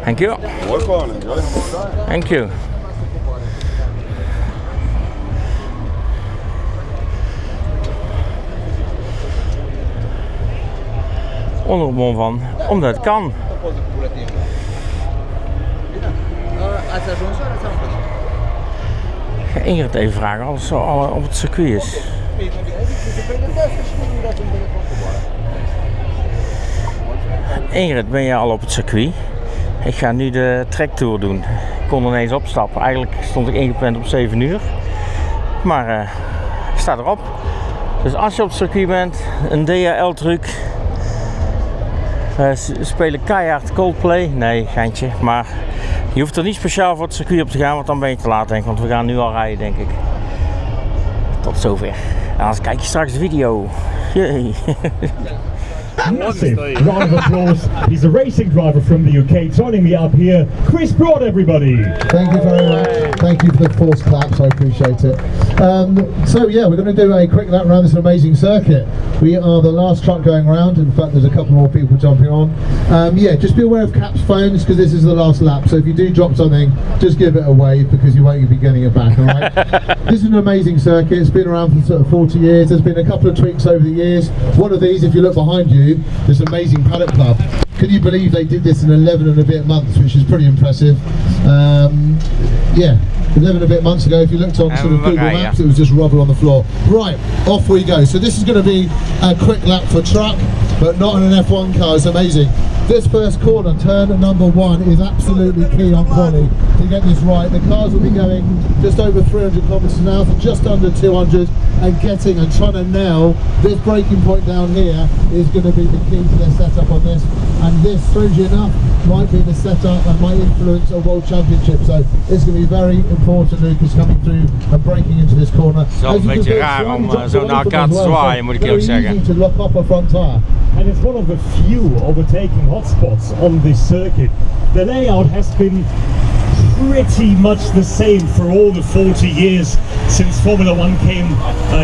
Thank you. Welcome, enjoy. Thank you. Onderbom van, omdat het kan. Ik ga Ingrid even vragen, als het zo op het circuit is. Ingrid, ben je al op het circuit? Ik ga nu de trektour doen. Ik kon ineens opstappen. Eigenlijk stond ik ingepland op 7 uur. Maar ik sta erop. Dus als je op het circuit bent, een DHL-truc. Spelen keihard Coldplay. Nee, geintje. Maar je hoeft er niet speciaal voor het circuit op te gaan, want dan ben je te laat, denk ik. Want we gaan nu al rijden, denk ik. Tot zover. En anders kijk je straks de video. Yay. Massive round of applause. He's a racing driver from the UK. Joining me up here, Chris Broad, everybody. Thank you very much. Thank you for the forced claps, I appreciate it. So yeah, we're going to do a quick lap around this amazing circuit. We are the last truck going around. In fact, there's a couple more people jumping on. Yeah, just be aware of Cap's phones because this is the last lap. So if you do drop something, just give it a wave because you won't be getting it back, alright? This is an amazing circuit. It's been around for sort of 40 years. There's been a couple of tweaks over the years. One of these, if you look behind you, this amazing paddock club. Can you believe they did this in 11 and a bit months, which is pretty impressive. Yeah, 11 and a bit months ago, if you looked on sort of Google Maps, it was just rubble on the floor. Right, off we go. So this is going to be a quick lap for truck, but not in an F1 car. It's amazing. This first corner, turn number 1, is absolutely key on quality to get this right. The cars will be going just over 300 kilometers an hour, for just under 200, and getting and trying to nail this braking point down here is going to be the key to their setup on this. And this, strangely enough, might be the setup that might influence a world championship. So it's going to be very important, Lucas, coming through and breaking into this corner. Het is wel een beetje raar om zo naar elkaar te zwaaien, moet ik eerlijk zeggen. To lock up a front tire. And it's one of the few overtaking hotspots on this circuit. The layout has been pretty much the same for all the 40 years since Formula 1 came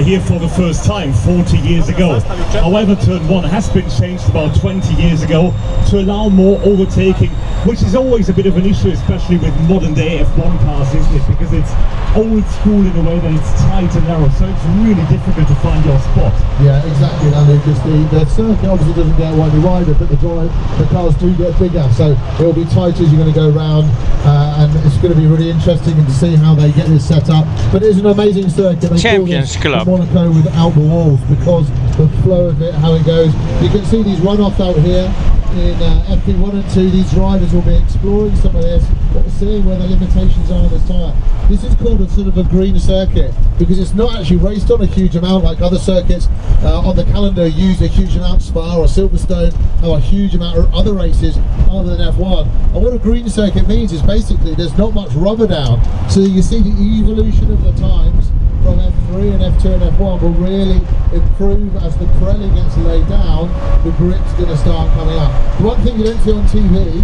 here for the first time 40 years ago. However, turn 1 has been changed about 20 years ago to allow more overtaking, which is always a bit of an issue, especially with modern day F1 cars, isn't it? Because it's old school in a way that it's tight and narrow, so it's really difficult to find your spot. Yeah, exactly. Now, Lucas, the circuit obviously doesn't get widely wider, but the cars do get bigger, so it'll be tight as you're going to go round, and it's going to be really interesting to see how they get this set up. But it's an amazing circuit. They Champions Club. Monaco without the walls because the flow of it, how it goes. You can see these runoffs out here. In FP1 and 2, these drivers will be exploring some of this, but seeing where the limitations are on this tyre. This is called a sort of a green circuit because it's not actually raced on a huge amount like other circuits on the calendar use a huge amount. Spa or Silverstone have a huge amount of other races other than F1. And what a green circuit means is basically there's not much rubber down, so you see the evolution of the times from F3 and F2 and F1 will really improve as the Pirelli gets laid down. The grip's going to start coming up. The one thing you don't see on TV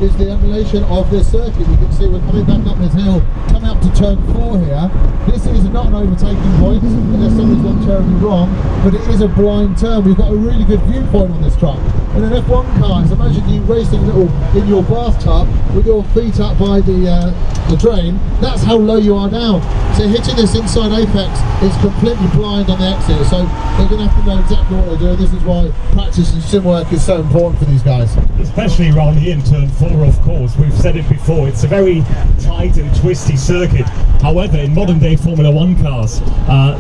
is the emulation of this circuit. You can see we're coming back up this hill, coming up to turn 4 here. This is not an overtaking point unless something's gone terribly wrong, but it is a blind turn. We've got a really good viewpoint on this truck. In an F1 car, so imagine you racing in your bathtub with your feet up by the drain. That's how low you are down. So hitting this inside apex is completely blind on the exit. So they're going to have to know exactly what they're doing. This is why practice and sim work is so important for these guys. Especially around here in turn 4, of course. We've said it before, it's a very tight and twisty circuit. However, in modern day Formula 1 cars,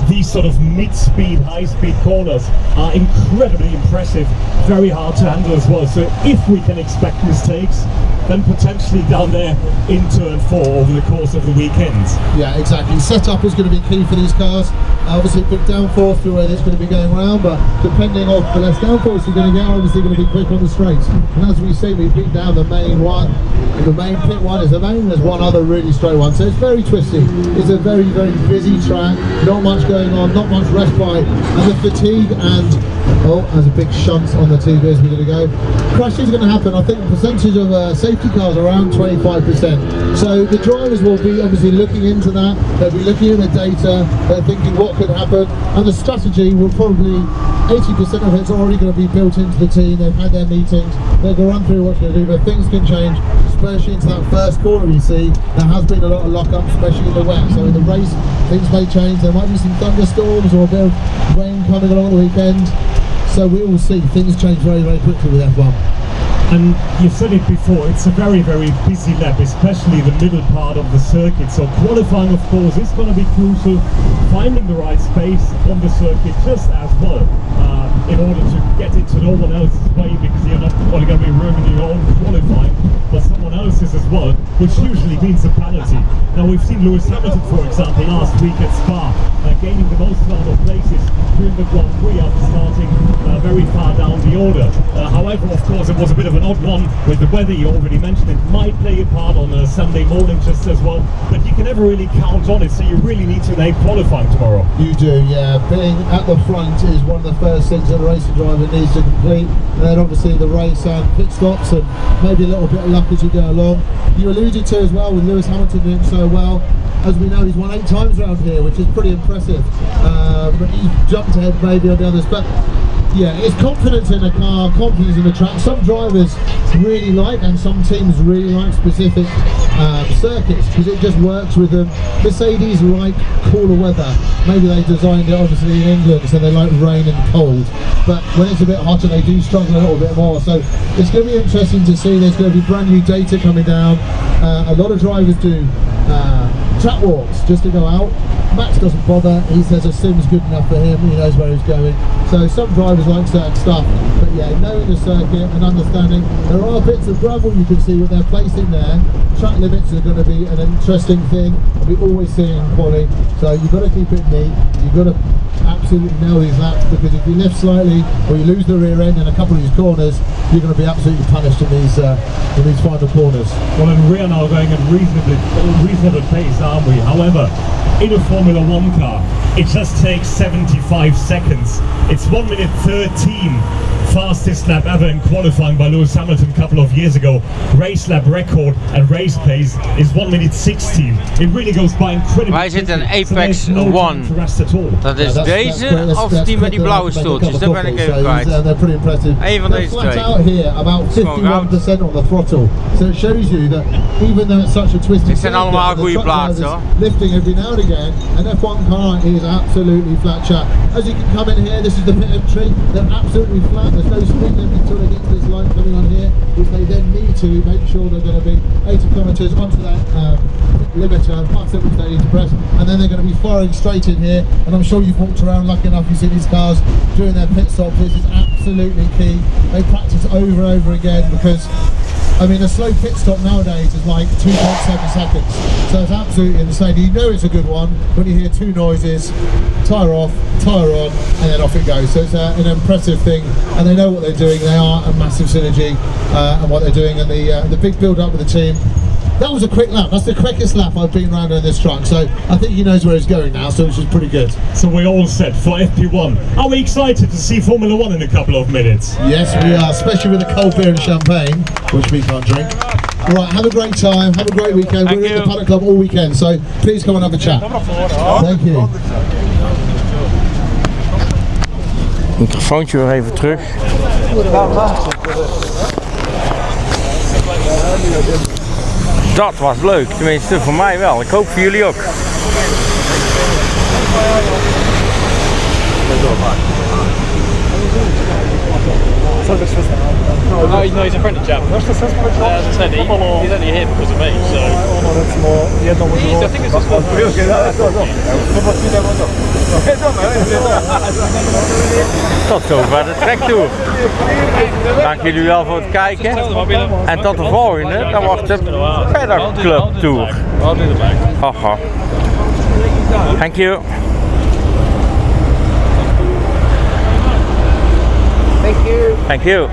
these sort of mid-speed, high-speed corners are incredibly impressive, very hard to handle as well. So if we can expect mistakes, then potentially down there in turn 4 over the course of the weekend. Yeah, exactly. Setup is going to be key for these cars. Obviously big downforce through where it's going to be going around, but depending on the less downforce you're going to get, obviously going to be quick on the straights. And as we see, we beat down the main one. The main pit one is the main, there's one other really straight one. So it's very twisty. It's a very, very busy track, not much going on, not much respite, and the fatigue and there's a big shunt on the TV as we're going to go. Crashes are going to happen. I think the percentage of safety cars are around 25%. So the drivers will be obviously looking into that. They'll be looking at the data. They're thinking what could happen, and the strategy will probably 80% of it's already going to be built into the team. They've had their meetings. They're going to run through what's going to do, but things can change. especially into that first corner you see, there has been a lot of lock-up, especially in the wet. So in the race, things may change. There might be some thunderstorms or a bit of rain coming along the weekend. So we will see. Things change very, very quickly with F1. And you've said it before, it's a very, very busy lap, especially the middle part of the circuit. So qualifying, of course, is going to be crucial. Finding the right space on the circuit just as well, in order to get into no one else's way, because you're not only going to be ruining your own qualifying, but someone else's as well, which usually means a penalty. Now we've seen Lewis Hamilton, for example, last week at Spa, gaining the most amount of places during the Grand Prix after starting very far down the order. However, of course, it was a bit of an odd one with the weather. You already mentioned it might play a part on a Sunday morning just as well, but you can never really count on it, so you really need to nail qualifying tomorrow. You do, yeah. Being at the front is one of the first things that a racing driver needs to complete, and then obviously the race and pit stops and maybe a little bit of luck as you go along. You alluded to as well with Lewis Hamilton doing so well. As we know, he's won 8 times around here, which is pretty impressive. But he's jumped ahead maybe on the others. But yeah, it's confidence in the car, confidence in the track. Some drivers really like, and some teams really like specific circuits because it just works with them. Mercedes like cooler weather. Maybe they designed it obviously in England, so they like rain and cold. But when it's a bit hotter, they do struggle a little bit more. So it's going to be interesting to see. There's going to be brand new data coming down. A lot of drivers do track walks just to go out. Max doesn't bother. He says a sim's good enough for him. He knows where he's going. So some drivers like certain stuff, but yeah, knowing the circuit and understanding there are bits of gravel you can see what they're placing there. Track limits are going to be an interesting thing. We always see it in quali. So you've got to keep it neat. You've got to absolutely nail these laps, because if you lift slightly or you lose the rear end in a couple of these corners, you're going to be absolutely punished in these final corners. Well, and we are now going at reasonable pace, aren't we? However, in a Formula 1 car, it just takes 75 seconds. It's 1 minute 13, fastest lap ever in qualifying by Lewis Hamilton a couple of years ago. Race lap record and race pace is 1 minute 16. It really goes by incredibly. Wij zitten in Apex One. Dat is deze of die met die blauwe stoeltjes? Dat ben ik even kwijt. Eén van deze twee. Out here about 51% on the throttle. So it shows you that even though it's such a twisted. Dit zijn allemaal goede plaatsen hoor. Lifting every now and again, an F1 car is absolutely flat chat. As you can come in here, this is the pit entry. They're absolutely flat. There's no speed limit until they get to this line coming on here, which they then need to make sure they're going to be 80 kilometres onto that limiter button which they need to press, and then they're going to be firing straight in here. And I'm sure you've walked around, lucky enough you see these cars during their pit stop. This is absolutely key. They practice over and over again, because I mean, a slow pit stop nowadays is like 2.7 seconds, so it's absolutely insane. You know it's a good one when you hear 2 noises, tyre off, tyre on, and then off it goes. So it's an impressive thing, and they know what they're doing. They are a massive synergy and what they're doing, and the big build up with the team. That was a quick lap. That's the quickest lap I've been around in this truck, so I think he knows where he's going now, so which is pretty good. So we're all set for FP1. Are we excited to see Formula 1 in a couple of minutes? Yes, we are, especially with the cold beer and champagne, which we can't drink. All right, have a great time, have a great weekend. We're in the Paddock Club all weekend, so please come and have a chat. Thank you. Microfoontje weer even terug. Dat was leuk, tenminste voor mij wel. Ik hoop voor jullie ook. No, he's a friend of Jam. As I said, he's only here because of me, so... I think it's Tot zover de Trektour. Dank jullie wel voor het kijken. En tot de volgende, dan wordt de Paddock Club Tour. Haha. Thank you. Thank you. Thank you.